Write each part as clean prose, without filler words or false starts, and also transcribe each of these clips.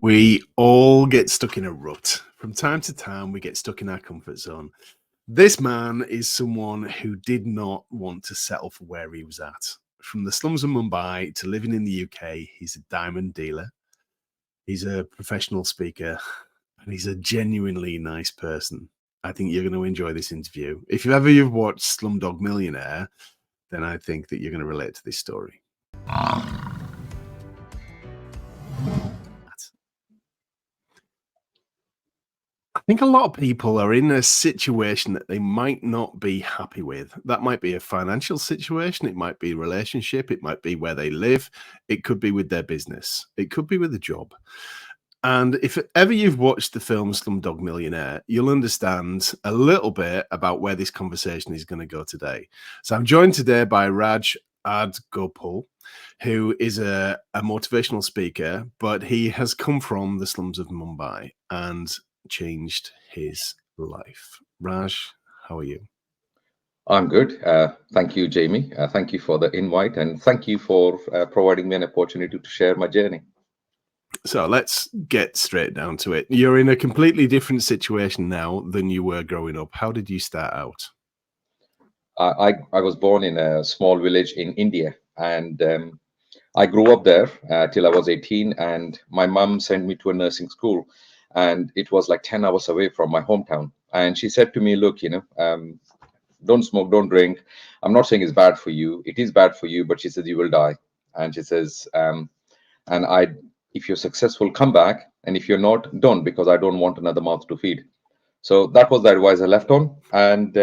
We all get stuck in a rut. From time to time, we get stuck in our comfort zone. This man is someone who did not want to settle for where he was at. From the slums of Mumbai to living in the UK, he's a diamond dealer, he's a professional speaker, and he's a genuinely nice person. I think you're going to enjoy this interview. If you've watched Slumdog Millionaire, then I think that you're going to relate to this story. I think a lot of people are in a situation that they might not be happy with. That might be a financial situation, it might be a relationship, it might be where they live, it could be with their business, it could be with a job. And if ever you've watched the film Slumdog Millionaire, you'll understand a little bit about where this conversation is going to go today. So I'm joined today by Raj Adgopul, who is a motivational speaker, but he has come from the slums of Mumbai and changed his life. Raj, how are you? I'm good. Thank you, Jamie. Thank you for the invite, and thank you for providing me an opportunity to share my journey. So let's get straight down to it. You're in a completely different situation now than you were growing up. How did you start out? I was born in a small village in India, and I grew up there till I was 18. And my mum sent me to a nursing school, and it was like 10 hours away from my hometown. And she said to me, "Look, don't smoke, don't drink. I'm not saying it's bad for you. It is bad for you, but she says you will die." And she says, and if you're successful, come back, and if you're not, don't, because I don't want another mouth to feed. So that was the advice I left on, and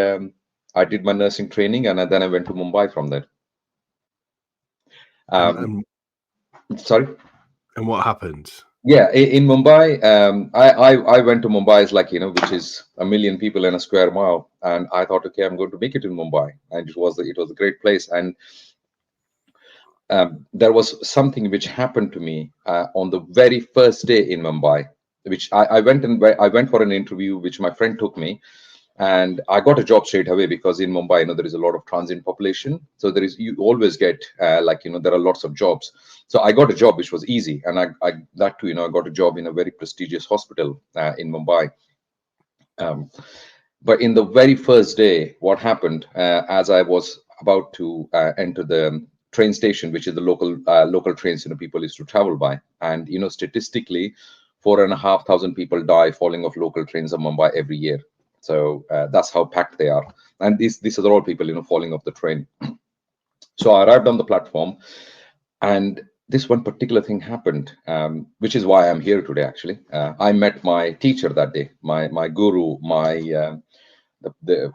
I did my nursing training, and then I went to Mumbai from there. And Sorry. And what happened? Yeah, in Mumbai, I went to Mumbai, is like, which is a million people in a square mile, and I thought, okay, I'm going to make it in Mumbai, and it was a great place. And there was something which happened to me on the very first day in Mumbai, which I went for an interview, which my friend took me, and I got a job straight away, because in Mumbai, there is a lot of transient population, so you always get there are lots of jobs. So I got a job which was easy, and I that too, I got a job in a very prestigious hospital in Mumbai. But in the very first day, what happened, as I was about to enter the train station, which is the local trains, people used to travel by, and statistically, 4,500 people die falling off local trains of Mumbai every year. So that's how packed they are, and these are all people falling off the train. So I arrived on the platform, and this one particular thing happened, which is why I'm here today. Actually, I met my teacher that day, my guru,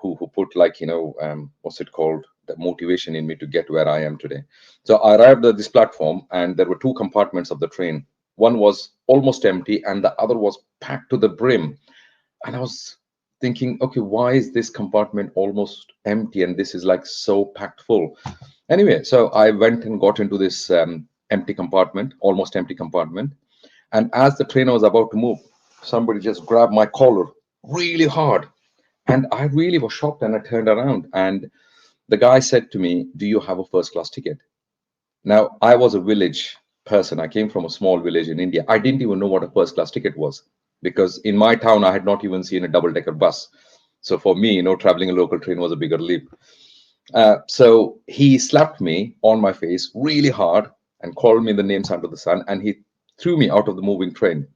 who put, what's it called, the motivation in me to get where I am today. So I arrived at this platform, and there were two compartments of the train. One was almost empty, and the other was packed to the brim. And I was thinking, okay, why is this compartment almost empty and this is like so packed full? Anyway, so I went and got into this empty compartment, almost empty compartment. And as the train was about to move, somebody just grabbed my collar really hard. And I really was shocked, and I turned around, and the guy said to me, "Do you have a first class ticket?" Now, I was a village person. I came from a small village in India. I didn't even know what a first class ticket was, because in my town, I had not even seen a double decker bus. So for me, traveling a local train was a bigger leap. So he slapped me on my face really hard and called me the names under the sun, and he threw me out of the moving train.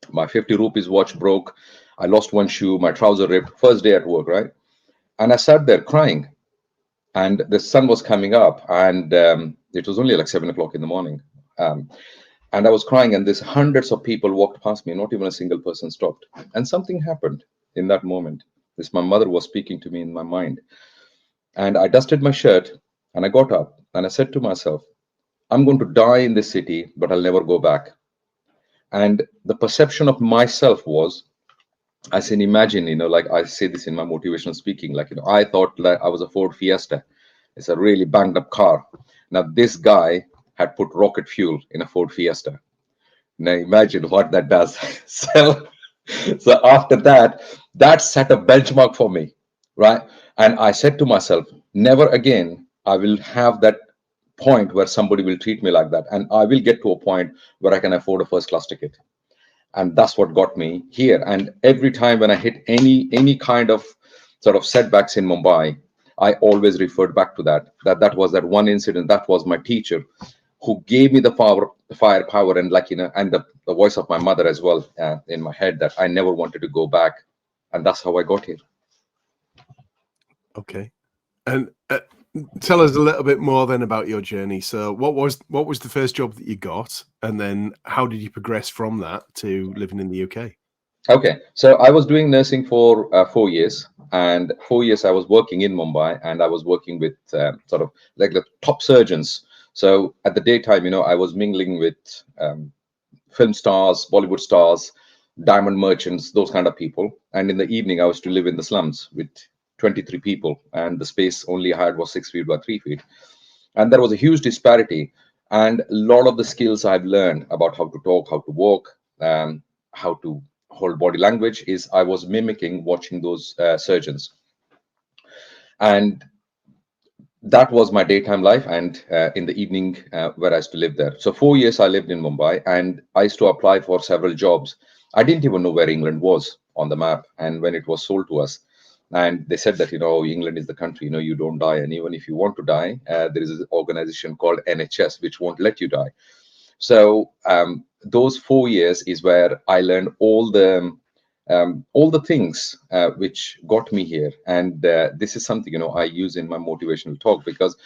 My 50 rupees watch broke. I lost one shoe. My trouser ripped. First day at work, right? And I sat there crying, and the sun was coming up, and it was only like 7 o'clock in the morning. And I was crying, and this hundreds of people walked past me. Not even a single person stopped. And something happened in that moment. My mother was speaking to me in my mind. And I dusted my shirt, and I got up, and I said to myself, I'm going to die in this city, but I'll never go back. And the perception of myself was, I said, imagine, like I say this in my motivational speaking, like, I thought that I was a Ford Fiesta. It's a really banged up car. Now, this guy had put rocket fuel in a Ford Fiesta. Now, imagine what that does. So after that, that set a benchmark for me, right? And I said to myself, never again I will have that point where somebody will treat me like that, and I will get to a point where I can afford a first class ticket. and that's what got me here. And every time when I hit any kind of sort of setbacks in Mumbai, I always referred back to that was that one incident. That was my teacher who gave me the firepower, and like, and the voice of my mother as well, in my head, that I never wanted to go back, and that's how I got here. Okay. And tell us a little bit more then about your journey. So what was the first job that you got, and then how did you progress from that to living in the UK? Okay, so I was doing nursing for 4 years, and 4 years I was working in Mumbai, and I was working with sort of like the top surgeons. So at the daytime, I was mingling with film stars, Bollywood stars, diamond merchants, those kind of people. And in the evening, I was to live in the slums with 23 people, and the space only I had was 6 feet by 3 feet. And there was a huge disparity. And a lot of the skills I've learned about how to talk, how to walk, how to hold body language is I was mimicking watching those surgeons. And that was my daytime life, and in the evening, where I used to live there. So 4 years I lived in Mumbai, and I used to apply for several jobs. I didn't even know where England was on the map, and when it was sold to us, and they said that, England is the country, you don't die, and even if you want to die, there is an organization called NHS which won't let you die. So those 4 years is where I learned all the things which got me here. And this is something, I use in my motivational talk, because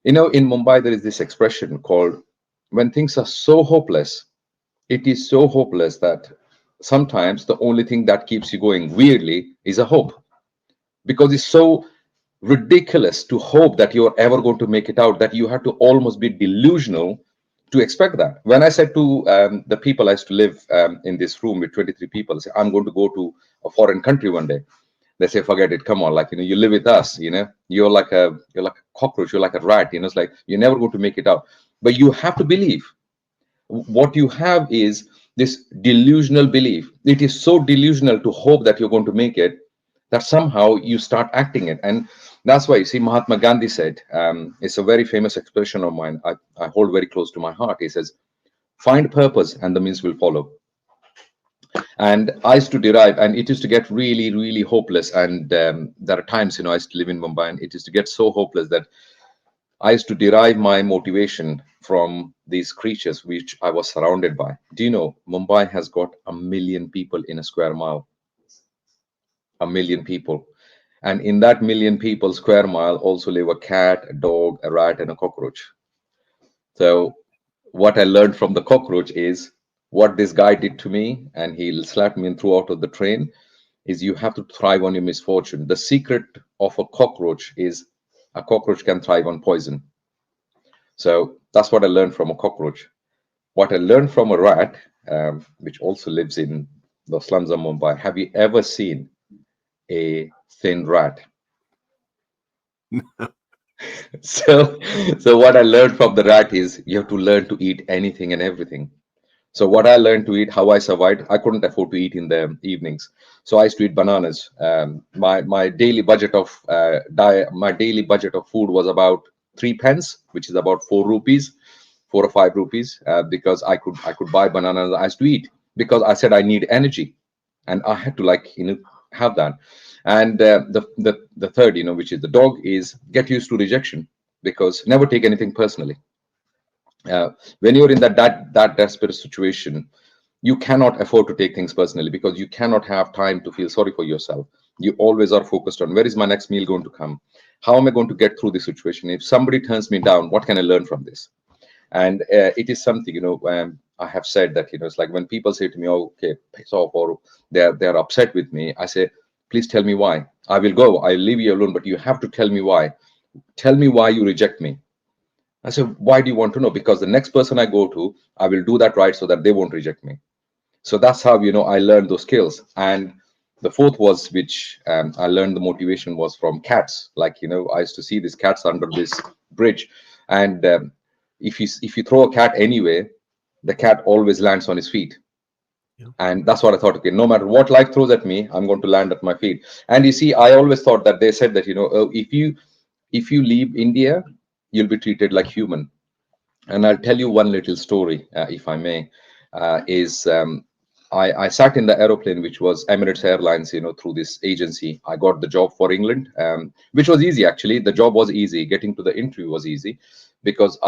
in Mumbai there is this expression called, when things are so hopeless, it is so hopeless that sometimes the only thing that keeps you going, weirdly, is a hope, because it's so ridiculous to hope that you're ever going to make it out that you have to almost be delusional to expect that. When I said to the people I used to live in this room with 23 people, I say, I'm going to go to a foreign country one day. They say, forget it, come on, like, you live with us, you're like a cockroach, you're like a rat, it's like you're never going to make it out. But you have to believe. What you have is this delusional belief. It is so delusional to hope that you're going to make it, that somehow you start acting it. And that's why you see Mahatma Gandhi said, it's a very famous expression of mine, I hold very close to my heart. He says, find purpose and the means will follow. And I used to derive, and it used to get really, really hopeless. And there are times, I used to live in Mumbai, and it used to get so hopeless that I used to derive my motivation from these creatures which I was surrounded by. Do you know Mumbai has got 1 million people in a square mile? 1 million people. And in that 1 million people square mile also live a cat, a dog, a rat, and a cockroach. So what I learned from the cockroach is what this guy did to me, and he slapped me and threw out of the train, is you have to thrive on your misfortune. The secret of a cockroach is a cockroach can thrive on poison. So that's what I learned from a cockroach. What I learned from a rat, which also lives in the slums of Mumbai. Have you ever seen a thin rat? So, so what I learned from the rat is you have to learn to eat anything and everything. So what I learned to eat, how I survived, I couldn't afford to eat in the evenings, so I used to eat bananas. My daily budget of my daily budget of food was about 3 pence, which is about 4 rupees, 4 or 5 rupees, because I could buy bananas. I used to eat because I said I need energy, and I had to, like, have that. And the third, which is the dog, is get used to rejection, because never take anything personally. When you're in that desperate situation, you cannot afford to take things personally, because you cannot have time to feel sorry for yourself. You always are focused on, where is my next meal going to come, how am I going to get through this situation, if somebody turns me down, what can I learn from this? And it is something, I have said that, it's like when people say to me, oh, okay, piss off, or they're upset with me, I say, please tell me why. I will go, I'll leave you alone, but you have to tell me why. Tell me why you reject me. I said, why do you want to know? Because the next person I go to, I will do that right so that they won't reject me. So that's how, I learned those skills. And the fourth was, which I learned the motivation was from cats. Like, I used to see these cats under this bridge. And if you throw a cat anywhere, the cat always lands on his feet. Yeah. And that's what I thought, okay, no matter what life throws at me, I'm going to land at my feet. And you see, I always thought that they said that, oh, if you leave India, you'll be treated like human. And I'll tell you one little story, if I may. Is I sat in the aeroplane, which was Emirates Airlines, through this agency. I got the job for England, which was easy actually. The job was easy. Getting to the interview was easy because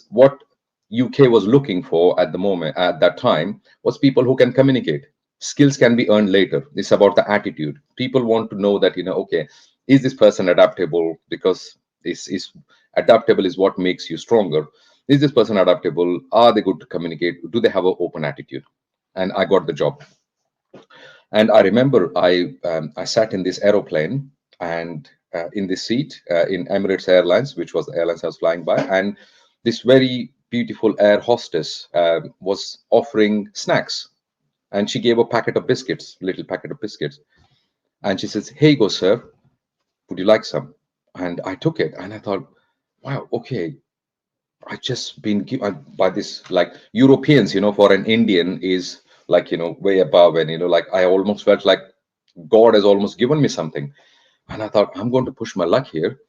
what UK was looking for at the moment at that time was people who can communicate. Skills can be earned later. It's about the attitude. People want to know that, okay, is this person adaptable? Because this is adaptable is what makes you stronger. Is this person adaptable? Are they good to communicate? Do they have an open attitude? And I got the job. And I remember I sat in this aeroplane and in this seat in Emirates Airlines, which was the airlines I was flying by, and this very beautiful air hostess was offering snacks, and she gave a packet of biscuits, little packet of biscuits, and she says, "Hey, go, sir. Would you like some?" And I took it, and I thought, "Wow, okay." I just been given by this like Europeans, for an Indian is like way above, and like I almost felt like God has almost given me something, and I thought I'm going to push my luck here,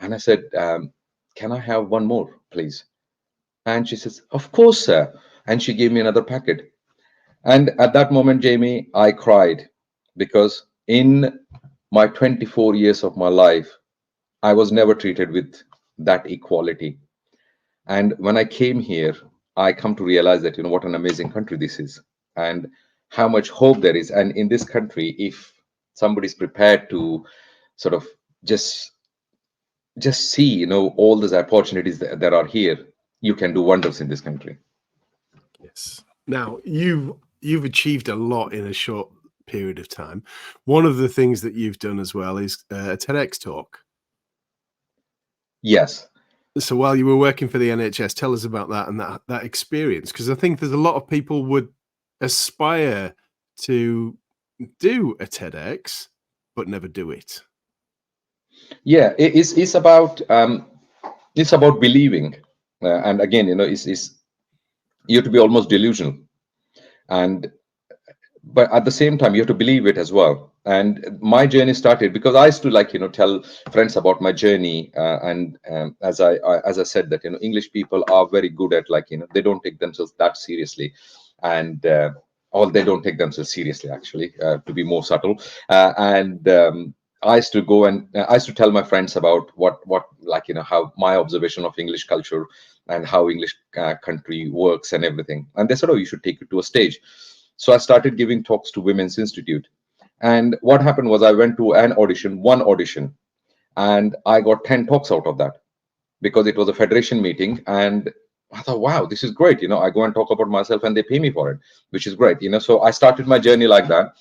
and I said, "Can I have one more, please?" And she says, "Of course, sir," and she gave me another packet, and at that moment, Jamie, I cried because in my 24 years of my life, I was never treated with that equality. And when I came here, I come to realize that what an amazing country this is, and how much hope there is. And in this country, if somebody's prepared to sort of just just see all those opportunities that are here, you can do wonders in this country. Yes. Now, you've achieved a lot in a short period of time. One of the things that you've done as well is a TEDx talk. Yes. So while you were working for the NHS, tell us about that and that experience, because I think there's a lot of people would aspire to do a TEDx but never do it. Yeah, it's about believing, and again, it's you have to be almost delusional, and but at the same time you have to believe it as well. And my journey started because I used to like tell friends about my journey, and as I said that English people are very good at like they don't take themselves that seriously, and or they don't take themselves seriously actually, to be more subtle, and I used to go and I used to tell my friends about what like how my observation of English culture and how English country works and everything, and they said, "Oh, you should take it to a stage." So I started giving talks to Women's Institute. And what happened was I went to one audition, and I got 10 talks out of that because it was a federation meeting. And I thought, wow, this is great. I go and talk about myself and they pay me for it, which is great. So I started my journey like that.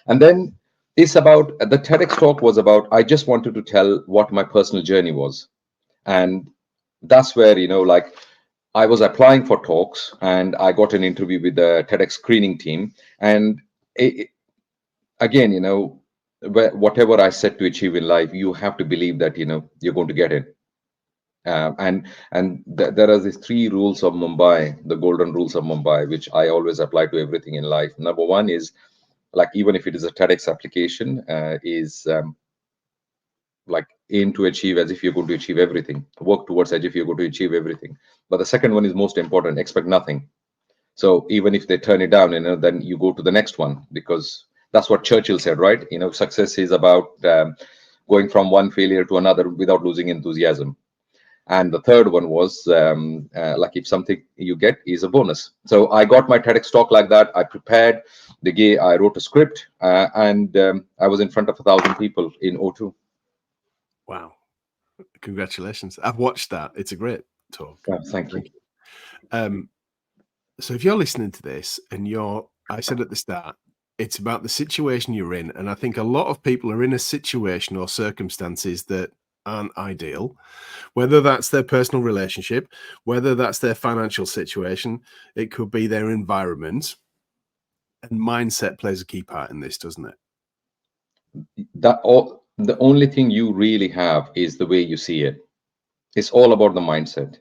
And then it's about the TEDx talk was about, I just wanted to tell what my personal journey was. And that's where, like I was applying for talks and I got an interview with the TEDx screening team. And again, whatever I set to achieve in life, you have to believe that you're going to get it. And there are these three rules of Mumbai, the golden rules of Mumbai, which I always apply to everything in life. Number one is like even if it is a TEDx application, is like aim to achieve as if you're going to achieve everything. Work towards as if you're going to achieve everything. But the second one is most important: expect nothing. So even if they turn it down, then you go to the next one, because that's what Churchill said, right? Success is about going from one failure to another without losing enthusiasm. And the third one was like if something you get is a bonus. So I got my TEDx talk like that. I prepared I wrote a script, and I was in front of 1,000 people in O2. Wow. Congratulations. I've watched that. It's a great talk. Thank you. Thank you. So if you're listening to this and I said at the start, it's about the situation you're in. And I think a lot of people are in a situation or circumstances that aren't ideal, whether that's their personal relationship, whether that's their financial situation, it could be their environment. And mindset plays a key part in this, doesn't it? The only thing you really have is the way you see it. It's all about the mindset.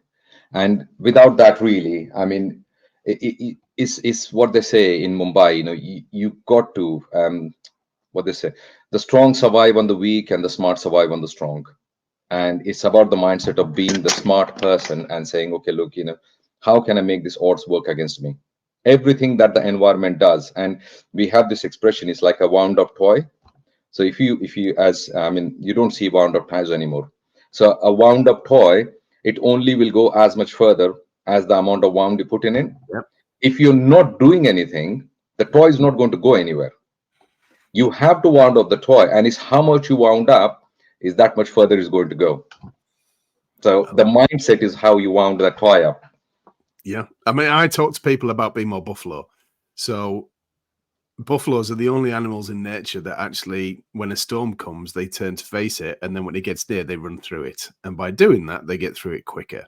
And without that, really, I mean, it's what they say in Mumbai. You got to what they say: the strong survive on the weak, and the smart survive on the strong. And it's about the mindset of being the smart person and saying, okay, look, how can I make this odds work against me? everything that the environment does. And we have this expression, it's like a wound up toy. So if you as I mean, you don't see wound up toys anymore. So a wound up toy, it only will go as much further as the amount of wound you put in it. Yep. If you're not doing anything, the toy is not going to go anywhere. You have to wound up the toy, and it's how much you wound up is that much further is going to go. So the mindset is how you wound that toy up. Yeah. I mean, I talk to people about being more buffalo. So buffaloes are the only animals in nature that actually, when a storm comes, they turn to face it. And then when it gets near, they run through it. And by doing that, they get through it quicker.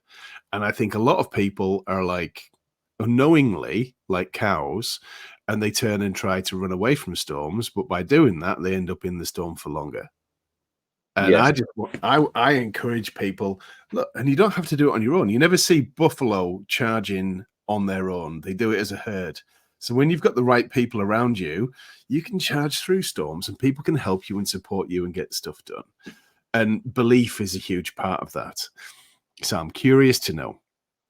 And I think a lot of people are like unknowingly like cows, and they turn and try to run away from storms. But by doing that, they end up in the storm for longer. And Yes. I encourage people, look, and you don't have to do it on your own. You never see buffalo charging on their own. They do it as a herd. So when you've got the right people around you, you can charge through storms and people can help you and support you and get stuff done. And belief is a huge part of that. So I'm curious to know,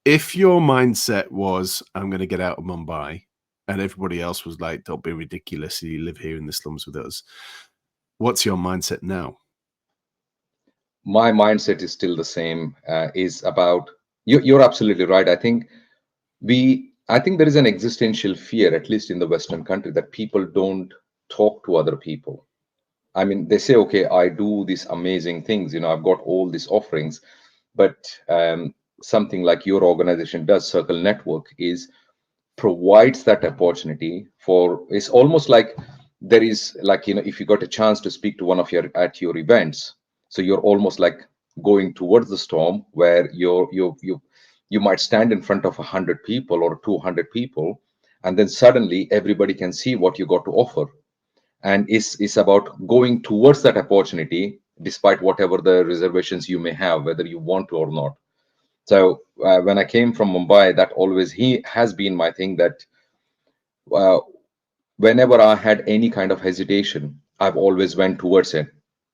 if your mindset was, I'm going to get out of Mumbai, and everybody else was like, don't be ridiculous, you live here in the slums with us. What's your mindset now? My mindset is still the same. Is about you're absolutely right. I think there is an existential fear, at least in the Western country, that people don't talk to other people. I mean, they say, okay, I do these amazing things, I've got all these offerings, but something like your organization does, Circle Network, is provides that opportunity for, it's almost like there is, like, if you got a chance to speak to one of your at your events, so you're almost like going towards the storm where you might stand in front of 100 people or 200 people, and then suddenly everybody can see what you got to offer. And it's about going towards that opportunity despite whatever the reservations you may have, whether you want to or not. So when I came from Mumbai, that always he has been my thing, that uh, whenever I had any kind of hesitation, I've always went towards it,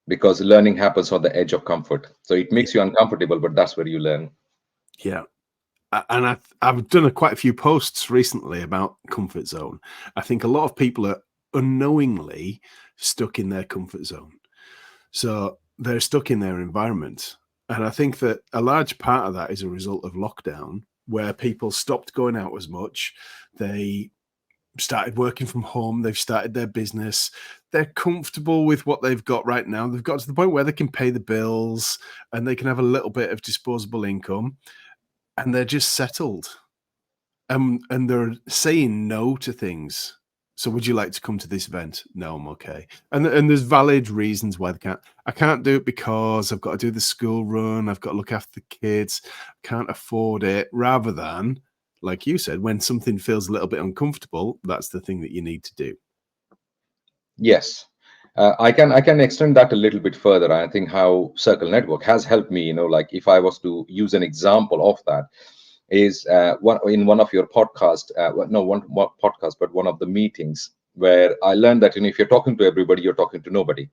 because learning happens on the edge of comfort. So it Yeah. makes you uncomfortable, but that's where you learn. Yeah. And I've done quite a few posts recently about comfort zone. I think a lot of people are unknowingly stuck in their comfort zone. So they're stuck in their environment. And I think that a large part of that is a result of lockdown, where people stopped going out as much. They started working from home. They've started their business. They're comfortable with what they've got right now. They've got to the point where they can pay the bills and they can have a little bit of disposable income, and they're just settled. And they're saying no to things. So would you like to come to this event? No, I'm okay. And there's valid reasons why they can't. I can't do it because I've got to do the school run. I've got to look after the kids. I can't afford it. Rather than, like you said, when something feels a little bit uncomfortable, that's the thing that you need to do. Yes. I can extend that a little bit further. I think how Circle Network has helped me, like if I was to use an example of that, is in one of your podcast, no one podcast, but one of the meetings, where I learned that, if you're talking to everybody, you're talking to nobody.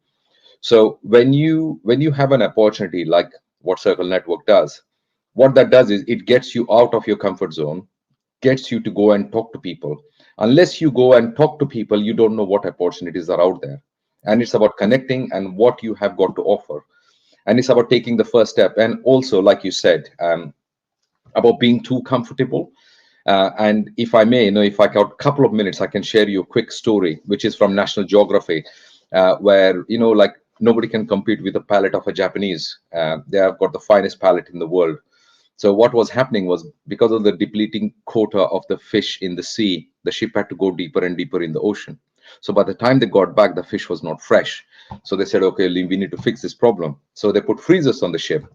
So when you have an opportunity like what Circle Network does, what that does is it gets you out of your comfort zone, gets you to go and talk to people. Unless you go and talk to people, you don't know what opportunities are out there. And it's about connecting and what you have got to offer. And it's about taking the first step. And also, like you said, about being too comfortable. And if I may, if I got a couple of minutes, I can share you a quick story, which is from National Geography, where, like nobody can compete with the palate of a Japanese. They have got the finest palate in the world. So what was happening was, because of the depleting quota of the fish in the sea, the ship had to go deeper and deeper in the ocean. So by the time they got back, the fish was not fresh. So they said, okay, we need to fix this problem. So they put freezers on the ship.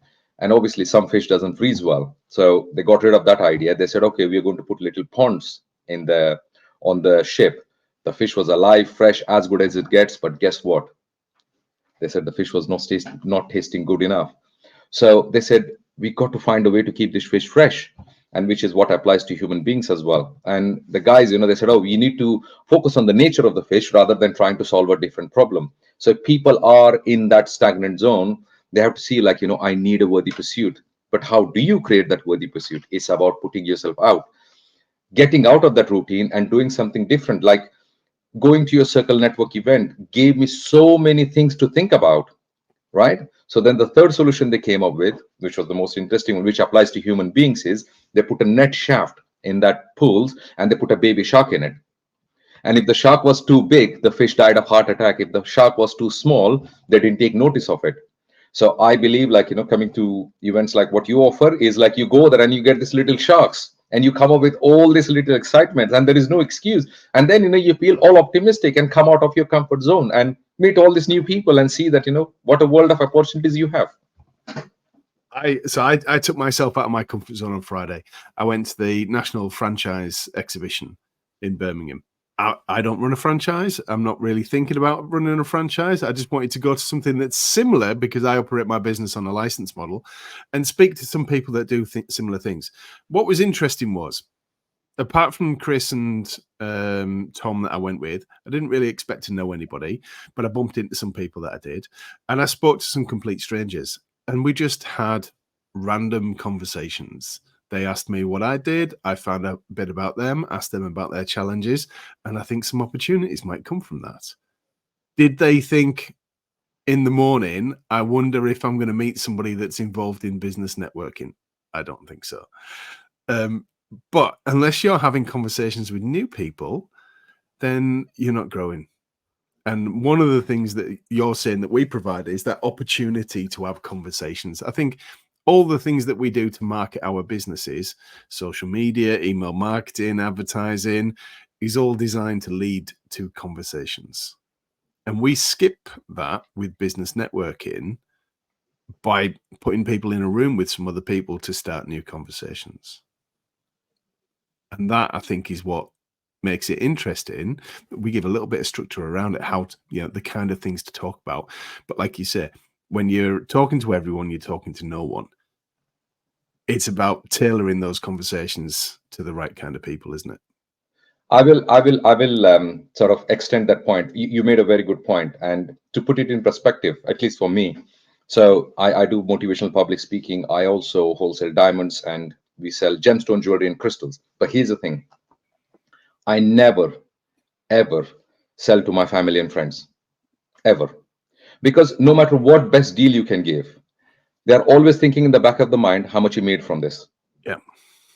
And obviously some fish doesn't freeze well. So they got rid of that idea. They said, okay, we're going to put little ponds in the on the ship. The fish was alive, fresh, as good as it gets. But guess what? They said the fish was not tasting good enough. So they said, we got to find a way to keep this fish fresh, and which is what applies to human beings as well. And the guys, they said, oh, we need to focus on the nature of the fish rather than trying to solve a different problem. So if people are in that stagnant zone, they have to see, like, I need a worthy pursuit. But how do you create that worthy pursuit? It's about putting yourself out. getting out of that routine and doing something different, like going to your circle network event, gave me so many things to think about, right? So then the third solution they came up with, which was the most interesting one, which applies to human beings, is they put a net shaft in that pools and they put a baby shark in it. And if the shark was too big, the fish died of heart attack. If the shark was too small, they didn't take notice of it. So I believe, like, coming to events like what you offer is like you go there and you get these little sharks and you come up with all this little excitement and there is no excuse. And then, you feel all optimistic and come out of your comfort zone and meet all these new people and see that, what a world of opportunities you have. I took myself out of my comfort zone on Friday. I went to the National Franchise Exhibition in Birmingham. I don't run a franchise. I'm not really thinking about running a franchise. I just wanted to go to something that's similar because I operate my business on a license model and speak to some people that do similar things. What was interesting was, apart from Chris and Tom that I went with, I didn't really expect to know anybody, but I bumped into some people that I did. And I spoke to some complete strangers and we just had random conversations. They asked me what I did. I found out a bit about them, asked them about their challenges, and I think some opportunities might come from that. Did they think in the morning, I wonder if I'm going to meet somebody that's involved in business networking? I don't think so. But unless you're having conversations with new people, then you're not growing. And one of the things that you're saying that we provide is that opportunity to have conversations. I think all the things that we do to market our businesses, social media, email marketing, advertising, is all designed to lead to conversations. And we skip that with business networking by putting people in a room with some other people to start new conversations. And that, I think, is what makes it interesting. We give a little bit of structure around it, how to, the kind of things to talk about. But like you say, when you're talking to everyone, you're talking to no one. It's about tailoring those conversations to the right kind of people, isn't it? I will sort of extend that point. You made a very good point, and to put it in perspective, at least for me, so I do motivational public speaking. I also wholesale diamonds, and we sell gemstone jewelry and crystals. But here's the thing: I never, ever sell to my family and friends, ever, because no matter what best deal you can give, they're always thinking in the back of the mind how much you made from this, Yeah.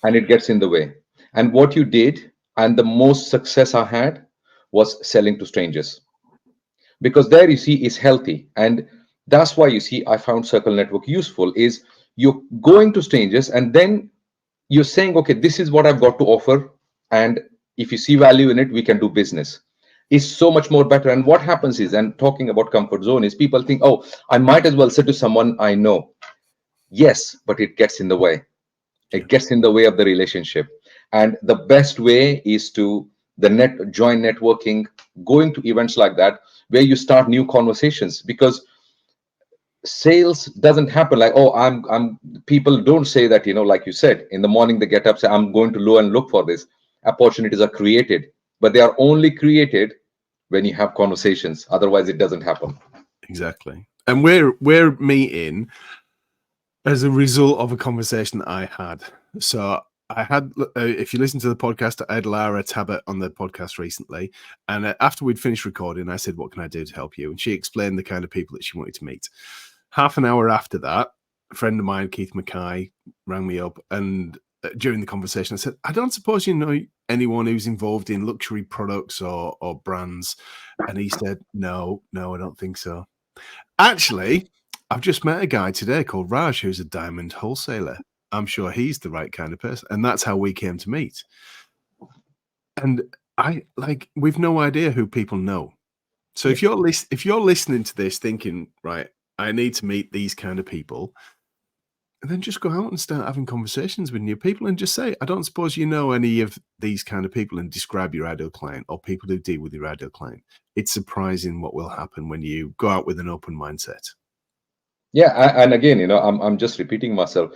and it gets in the way. And what you did, and the most success I had, was selling to strangers, because there you see is healthy. And that's why you see I found circle network useful, is you're going to strangers and then you're saying, okay, this is what I've got to offer, and if you see value in it, we can do business. Is so much more better. And what happens is, and talking about comfort zone, is people think, oh, I might as well say to someone I know. Yes, but it gets in the way. Yeah. It gets in the way of the relationship. And the best way is to join networking, going to events like that, where you start new conversations. Because sales doesn't happen like, oh, I'm people don't say that, like you said, in the morning they get up, say, I'm going to low and look for this. Opportunities are created, but they are only created when you have conversations. Otherwise it doesn't happen. Exactly. And we're meeting as a result of a conversation that I had. So I had, if you listen to the podcast, I had Lara Tabbitt on the podcast recently. And after we'd finished recording, I said, what can I do to help you? And she explained the kind of people that she wanted to meet. Half an hour after that, a friend of mine, Keith Mackay, rang me up. And during the conversation, I said, I don't suppose you know anyone who's involved in luxury products or brands. And he said, no, I don't think so. Actually, I've just met a guy today called Raj, who's a diamond wholesaler. I'm sure he's the right kind of person. And that's how we came to meet. And we've no idea who people know. So Yeah. if you're listening to this thinking, right, I need to meet these kind of people, and then just go out and start having conversations with new people and just say, I don't suppose you know any of these kind of people, and describe your ideal client or people who deal with your ideal client. It's surprising what will happen when you go out with an open mindset. Yeah, and again, I'm just repeating myself.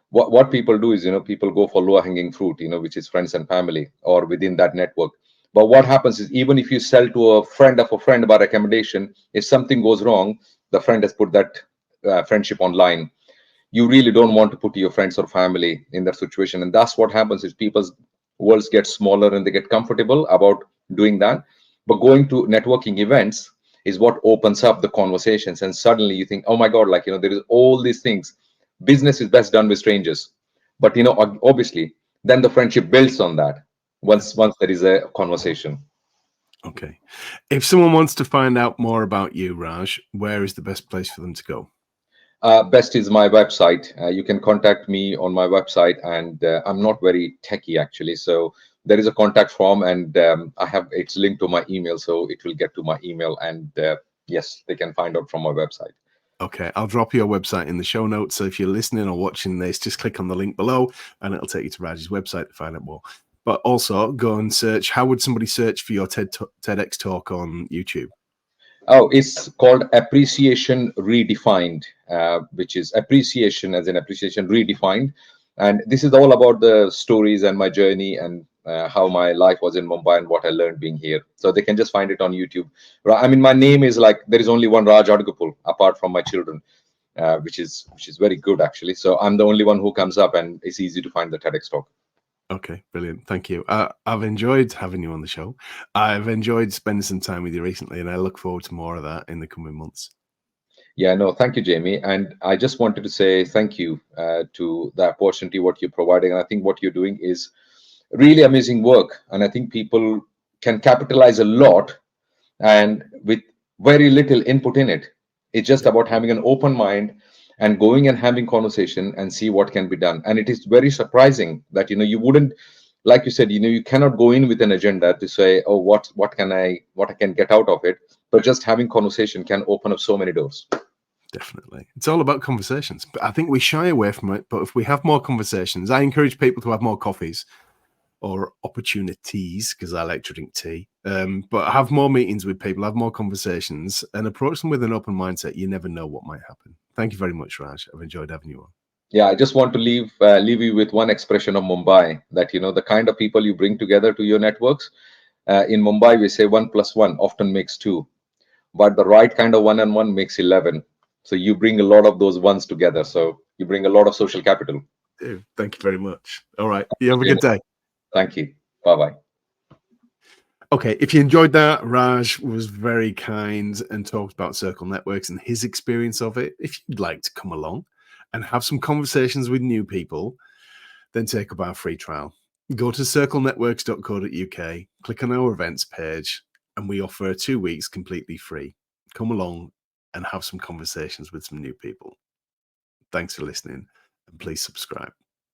What people do is, people go for lower hanging fruit, which is friends and family or within that network. But what happens is, even if you sell to a friend of a friend by recommendation, if something goes wrong, the friend has put that friendship online. You really don't want to put your friends or family in that situation, and that's what happens is people worlds get smaller and they get comfortable about doing that. But going to networking events is what opens up the conversations, and suddenly you think, oh my god, like, there is all these things. Business is best done with strangers, but obviously then the friendship builds on that once there is a conversation. Okay. If someone wants to find out more about you, Raj, where is the best place for them to go? Best is my website. You can contact me on my website, and I'm not very techy actually. So there is a contact form, and it's linked to my email, so it will get to my email, and yes, they can find out from my website. Okay, I'll drop your website in the show notes. So if you're listening or watching this, just click on the link below and it'll take you to Raj's website to find out more. But also go and search. How would somebody search for your TEDx talk on YouTube? Oh, it's called Appreciation Redefined, which is appreciation as in appreciation redefined. And this is all about the stories and my journey, and how my life was in Mumbai and what I learned being here. So they can just find it on YouTube. I mean, my name is like, there is only one Raj Adgopul apart from my children, which is very good actually. So I'm the only one who comes up, and it's easy to find the TEDx talk. Okay, brilliant. Thank you. I've enjoyed having you on the show. I've enjoyed spending some time with you recently, and I look forward to more of that in the coming months. Yeah, no, thank you, Jamie. And I just wanted to say thank you to the opportunity what you're providing. And I think what you're doing is really amazing work. And I think people can capitalize a lot, and with very little input in it. It's just Yeah, about having an open mind and going and having conversation and see what can be done. And it is very surprising that you wouldn't, like you said, you cannot go in with an agenda to say, oh, what I can get out of it. But just having conversation can open up so many doors. definitely. It's all about conversations. But I think we shy away from it. But if we have more conversations, I encourage people to have more coffees or opportunities, because I like to drink tea. But have more meetings with people, have more conversations, and approach them with an open mindset. You never know what might happen. Thank you very much, Raj. I've enjoyed having you on. Yeah, I just want to leave you with one expression of Mumbai, that the kind of people you bring together to your networks. In Mumbai, we say 1+1 often makes two, but the right kind of one and one makes 11. So you bring a lot of those ones together. So you bring a lot of social capital. Thank you very much. All right. You have a good day. Thank you. Bye bye. Okay, if you enjoyed that, Raj was very kind and talked about Circle Networks and his experience of it. If you'd like to come along and have some conversations with new people, then take up our free trial. Go to circlenetworks.co.uk, click on our events page, and we offer 2 weeks completely free. Come along and have some conversations with some new people. Thanks for listening, and please subscribe.